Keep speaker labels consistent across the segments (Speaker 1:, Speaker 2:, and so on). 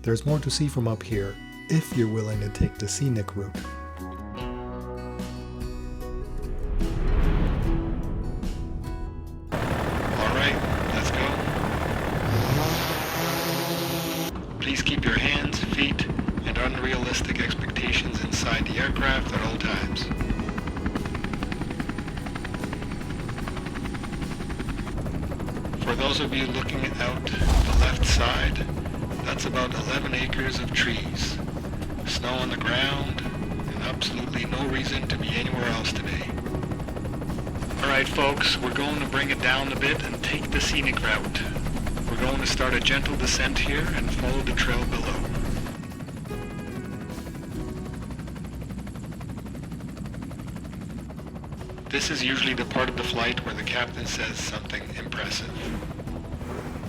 Speaker 1: There's more to see from up here if you're willing to take the scenic route.
Speaker 2: Alright, let's go. Please keep your hands, feet, and unrealistic expectations inside the aircraft at all times. For those of you looking out the left side, that's about 11 acres of trees, snow on the ground, and absolutely no reason to be anywhere else today. Alright folks, we're going to bring it down a bit and take the scenic route. We're going to start a gentle descent here and follow the trail below. This is usually the part of the flight where the captain says something impressive.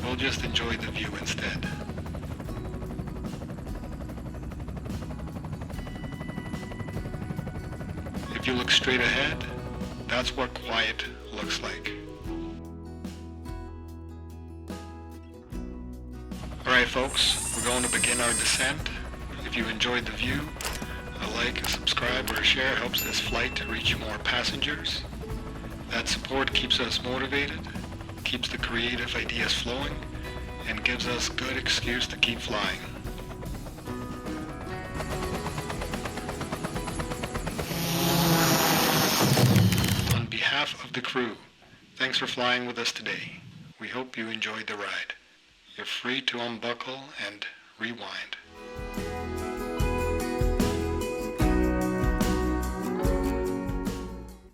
Speaker 2: We'll just enjoy the view instead. If you look straight ahead, that's what quiet looks like. Alright folks, we're going to begin our descent. If you enjoyed the view, a like, a subscribe, or a share helps this flight to reach more passengers. That support keeps us motivated, keeps the creative ideas flowing, and gives us good excuse to keep flying. On behalf of the crew, thanks for flying with us today. We hope you enjoyed the ride. You're free to unbuckle and rewind.